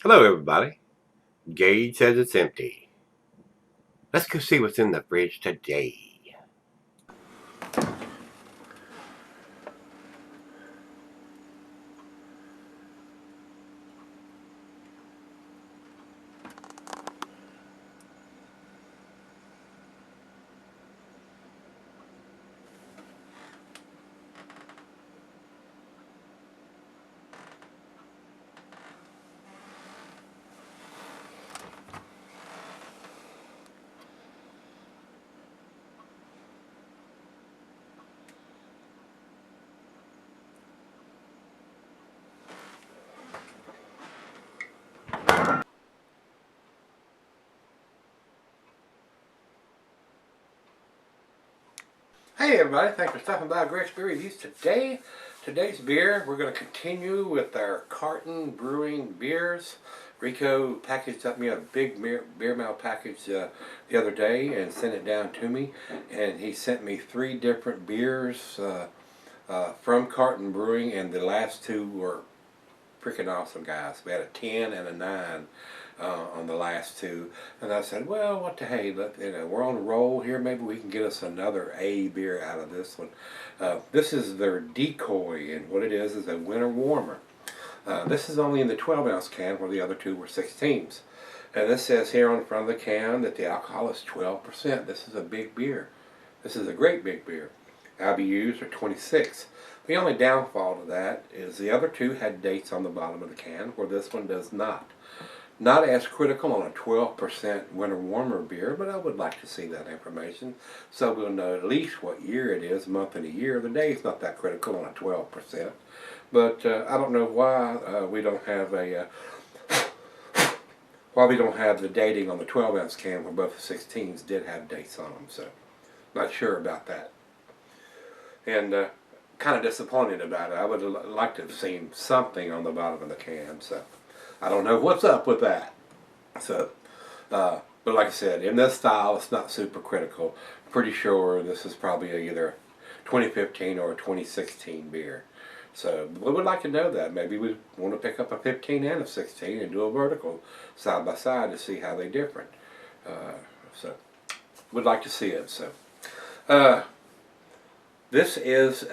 Hello, everybody. Gage says it's empty. Let's go see what's in the fridge today. Hey everybody, thanks for stopping by Gregsbeerreviews today. Today's beer, we're going to continue with our Carton Brewing beers. Rico packaged up me a big beer mail package the other day and sent it down to me. And he sent me 3 different beers from Carton Brewing, and the last 2 were freaking awesome, guys. We had a 10 and a 9 on the last 2, and I said, well, what the hey, we're on a roll here, maybe we can get us another A beer out of this one. This is their Decoy, and what it is a winter warmer. This is only in the 12-ounce can, where the other 2 were 16s. And this says here on the front of the can that the alcohol is 12%. This is a big beer. This is a great big beer. IBUs are 26. The only downfall to that is the other 2 had dates on the bottom of the can, where this one does not. Not as critical on a 12% winter warmer beer, but I would like to see that information so we'll know at least what year it is, month and a year. The day is not that critical on a 12%, but I don't know why we don't have the dating on the 12-ounce can, where both the 16s did have dates on them. So not sure about that, and kind of disappointed about it. I would like to have seen something on the bottom of the can. So I don't know what's up with that. So, but like I said, in this style, it's not super critical. Pretty sure this is probably either a 2015 or a 2016 beer. So we would like to know that. Maybe we want to pick up a 15 and a 16 and do a vertical side by side to see how they're different. So would like to see it. So this is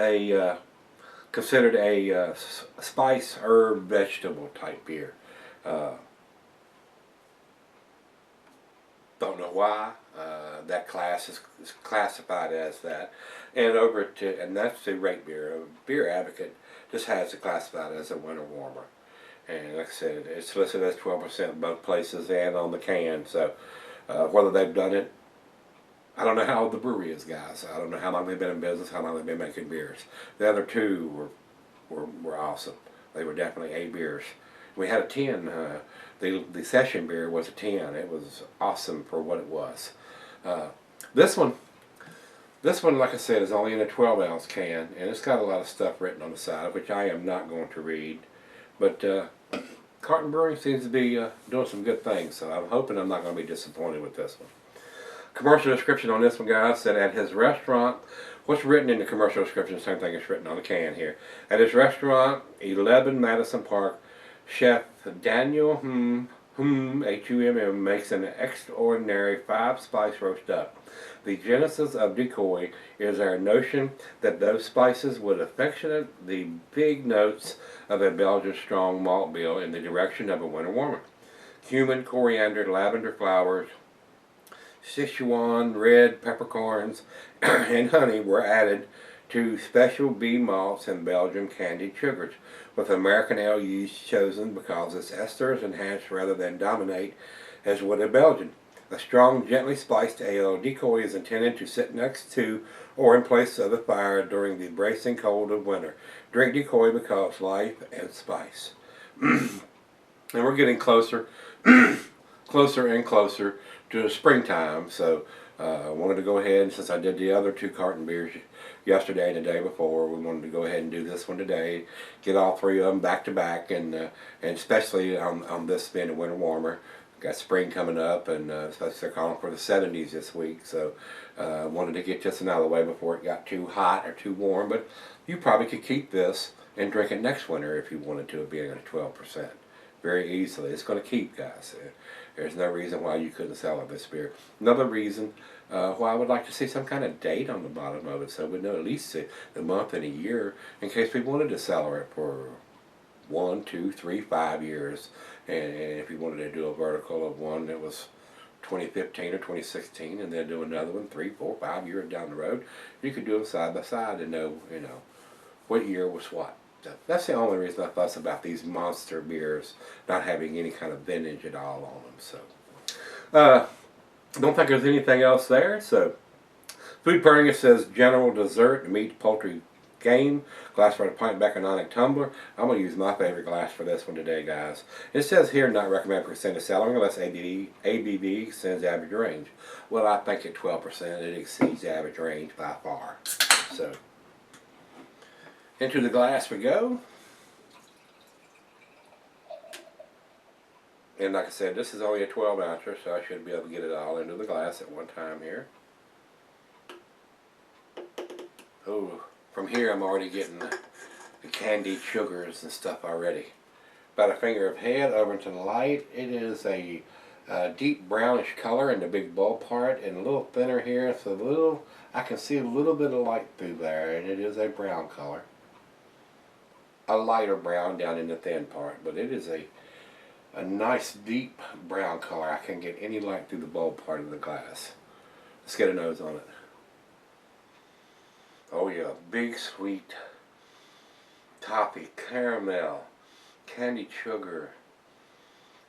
considered a spice, herb, vegetable type beer. Don't know why that class is classified as that. And that's the rate beer. Beer Advocate just has it classified as a winter warmer. And like I said, it's listed as 12% in both places and on the can. So whether they've done it, I don't know how old the brewery is, guys. I don't know how long they've been in business, how long they've been making beers. The other 2 were awesome. They were definitely A beers. We had a 10. The session beer was a 10. It was awesome for what it was. This one, like I said, is only in a 12-ounce can, and it's got a lot of stuff written on the side, which I am not going to read. But Carton Brewing seems to be doing some good things, so I'm hoping I'm not going to be disappointed with this one. Commercial description on this one, guys, said at his restaurant, what's written in the commercial description, the same thing is written on the can here. At his restaurant, 11 Madison Park, Chef Daniel Humm makes an extraordinary 5-spice roast up. The genesis of Decoy is our notion that those spices would affectionate the big notes of a Belgian strong malt bill in the direction of a winter warmer. Cumin, coriander, lavender flowers, Sichuan red peppercorns, and honey were added to special bee malts and Belgian candied sugars, with American ale yeast chosen because its esters enhance rather than dominate as would a Belgian. A strong, gently spiced ale, Decoy is intended to sit next to or in place of a fire during the bracing cold of winter. Drink Decoy because life and spice. And we're getting closer, closer and closer to the springtime, so I wanted to go ahead, since I did the other 2 carton beers yesterday and the day before, we wanted to go ahead and do this one today, get all 3 of them back to back, and especially on this being a winter warmer. Got spring coming up, and especially they're calling for the 70s this week, so wanted to get this one out of the way before it got too hot or too warm. But you probably could keep this and drink it next winter if you wanted to, being at 12%. very easily. It's going to keep, guys. There's no reason why you couldn't sell this beer. Another reason why I would like to see some kind of date on the bottom of it, so we know at least the month and a year in case we wanted to sell it for 1, 2, 3, 5 years, and if you wanted to do a vertical of one that was 2015 or 2016, and then do another one 3, 4, 5 years down the road, you could do them side by side and know, what year was what. So that's the only reason I fuss about these monster beers not having any kind of vintage at all on them. So, don't think there's anything else there. So, food pairing, it says general dessert, meat, poultry, game, glass for a pint Beckononic tumbler. I'm going to use my favorite glass for this one today, guys. It says here not recommend percent of selling unless ABV exceeds average range. Well, I think at 12% it exceeds average range by far. So, into the glass we go. And like I said, this is only a 12 ouncer, so I should be able to get it all into the glass at one time here. Oh, from here I'm already getting the candied sugars and stuff already. About a finger of head over to the light. It is a deep brownish color in the big bulb part, and a little thinner here, so I can see a little bit of light through there, and it is a brown color. A lighter brown down in the thin part, but it is a nice deep brown color. I can get any light through the bulb part of the glass. Let's get a nose on it. Oh yeah, big sweet toffee, caramel, candied sugar,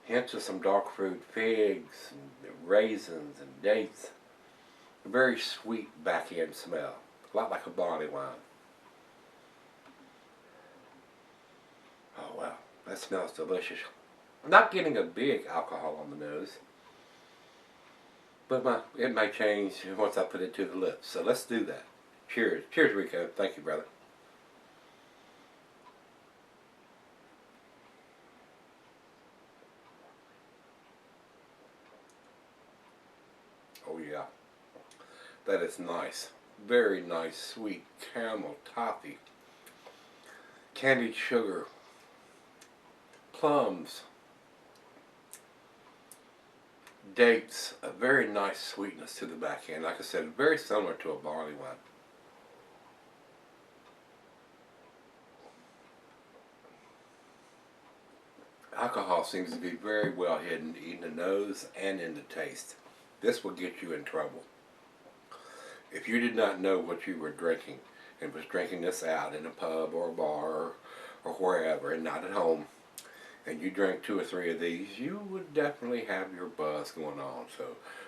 hints of some dark fruit, figs, and raisins, and dates. A very sweet back end smell, a lot like a barley wine. Oh wow, that smells delicious. I'm not getting a big alcohol on the nose, but it may change once I put it to the lips. So let's do that. Cheers. Cheers, Rico. Thank you, brother. Oh yeah, that is nice. Very nice, sweet caramel toffee, candied sugar, plums, dates, a very nice sweetness to the back end. Like I said, very similar to a barley wine. Alcohol seems to be very well hidden in the nose and in the taste. This will get you in trouble. If you did not know what you were drinking and was drinking this out in a pub or a bar or wherever and not at home, and you drank 2 or 3 of these, you would definitely have your buzz going on. So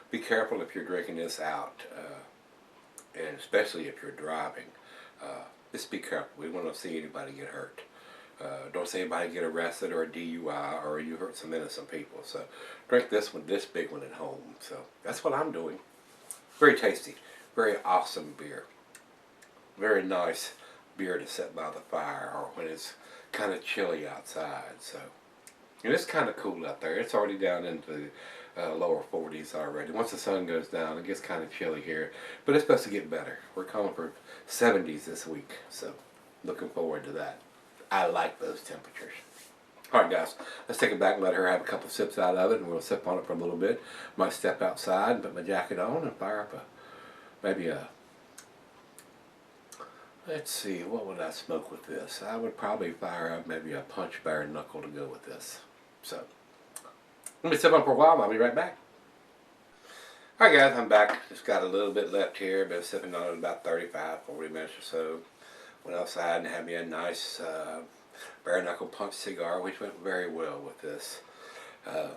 be careful if you're drinking this out, and especially if you're driving. Just be careful. We won't see anybody get hurt. Don't see anybody get arrested or a DUI or you hurt some innocent people. So drink this one, this big one at home. So that's what I'm doing. Very tasty. Very awesome beer. Very nice beer to sit by the fire or when it's kind of chilly outside. So, and it's kind of cool out there. It's already down into the lower 40s already. Once the sun goes down, it gets kind of chilly here. But it's supposed to get better. We're calling for 70s this week. So looking forward to that. I like those temperatures. Alright guys, let's take it back and let her have a couple sips out of it, and we'll sip on it for a little bit. Might step outside and put my jacket on and fire up maybe a, let's see, what would I smoke with this? I would probably fire up maybe a punch bare knuckle to go with this. So, let me sip on for a while. I'll be right back. Alright guys, I'm back. Just got a little bit left here. Been sipping on it about 35, 40 minutes or so. Went outside and had me a nice bare knuckle punch cigar, which went very well with this. A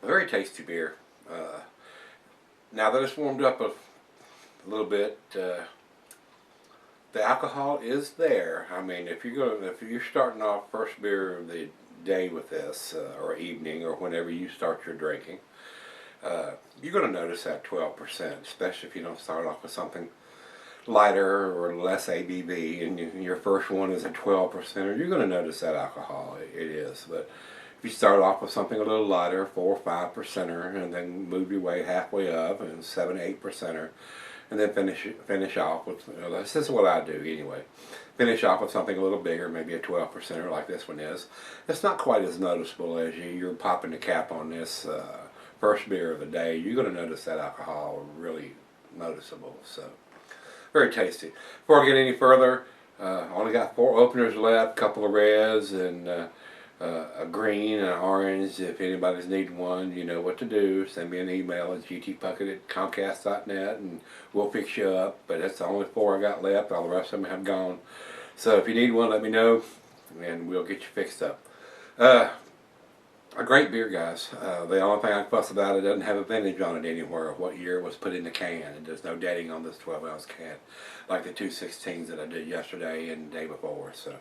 very tasty beer. Now that it's warmed up a little bit, the alcohol is there. I mean, if you're starting off first beer of the day with this, or evening, or whenever you start your drinking, you're going to notice that 12%, especially if you don't start off with something lighter or less ABV, and your first one is a 12%, you're going to notice that alcohol. It is. But if you start off with something a little lighter, 4 or 5%, and then move your way halfway up, and 7, 8%, and then finish off with, this is what I do anyway, finish off with something a little bigger, maybe a 12%er like this one is. It's not quite as noticeable as you're popping the cap on this first beer of the day. You're going to notice that alcohol really noticeable. So very tasty. Before I get any further, only got 4 openers left, a couple of reds and a green and an orange. If anybody's needing one, you know what to do. Send me an email at gtpuckett@comcast.net and we'll fix you up. But that's the only 4 I got left. All the rest of them have gone. So if you need one, let me know and we'll get you fixed up. A great beer, guys. The only thing I can fuss about, it doesn't have a vintage on it anywhere of what year it was put in the can. And there's no dating on this 12-ounce can like the 216s that I did yesterday and the day before. So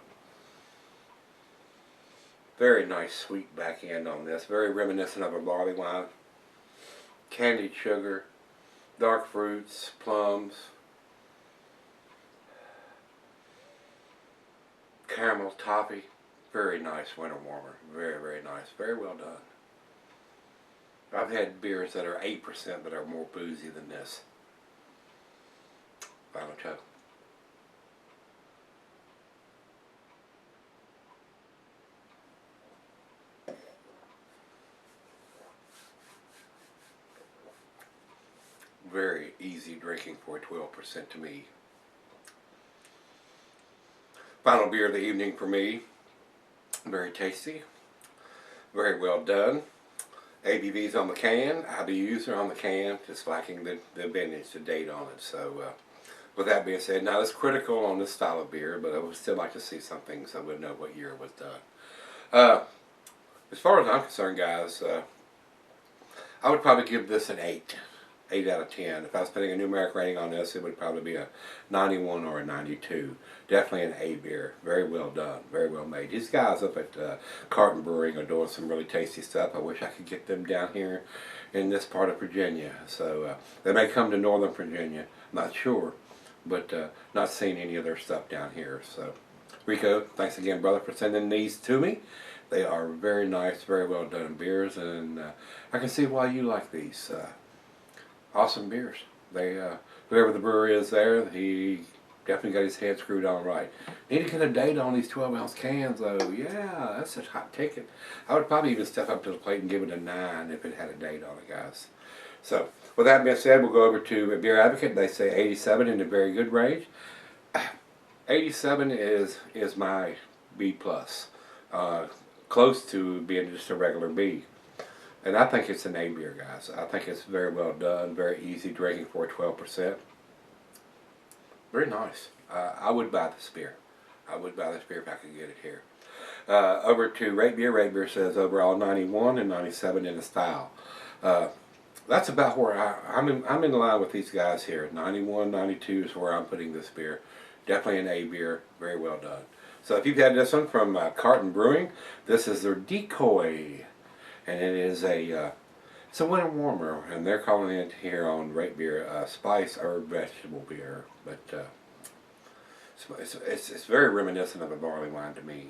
very nice sweet back end on this. Very reminiscent of a barley wine. Candied sugar, dark fruits, plums, caramel toffee. Very nice winter warmer. Very, very nice. Very well done. I've had beers that are 8% that are more boozy than this. Final chug. Very easy drinking for a 12% to me. Final beer of the evening for me. Very tasty. Very well done. ABV's on the can. IBUs are on the can. Just lacking the vintage, the date on it. So with that being said, not as critical on this style of beer, but I would still like to see something so I would know what year it was done. As far as I'm concerned, guys, I would probably give this an 8. 8 out of 10. If I was putting a numeric rating on this, it would probably be a 91 or a 92. Definitely an A beer. Very well done. Very well made. These guys up at Carton Brewing are doing some really tasty stuff. I wish I could get them down here in this part of Virginia. So they may come to Northern Virginia. I'm not sure. But not seeing any of their stuff down here. So Rico, thanks again, brother, for sending these to me. They are very nice, very well done beers. And I can see why you like these. Awesome beers. They whoever the brewer is there, he definitely got his head screwed on right. Need to get a date on these 12-ounce cans though. Yeah, that's a hot ticket. I would probably even step up to the plate and give it a 9 if it had a date on it, guys. So with that being said, we'll go over to Beer Advocate. They say 87 in a very good range. 87 is my B plus, close to being just a regular B. And I think it's an A beer, guys. I think it's very well done, very easy drinking for a 12%. Very nice. I would buy this beer. I would buy this beer if I could get it here. Over to Rate Beer. Rate Beer says overall 91 and 97 in the style. That's about where I'm in line with these guys here. 91, 92 is where I'm putting this beer. Definitely an A beer. Very well done. So if you've had this one from Carton Brewing, this is their Decoy. And it is it's a winter warmer, and they're calling it here on Rate Beer spice herb vegetable beer. But it's very reminiscent of a barley wine to me.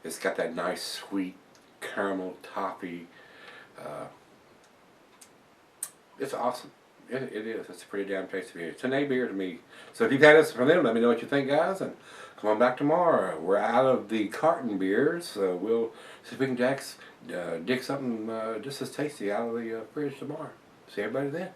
It's got that nice sweet caramel toffee. It's awesome. It is. It's a pretty damn tasty beer. It's an A beer to me. So if you've had this from them, let me know what you think, guys, and come on back tomorrow. We're out of the carton beers, so we'll see if we can dig something just as tasty out of the fridge tomorrow. See everybody then.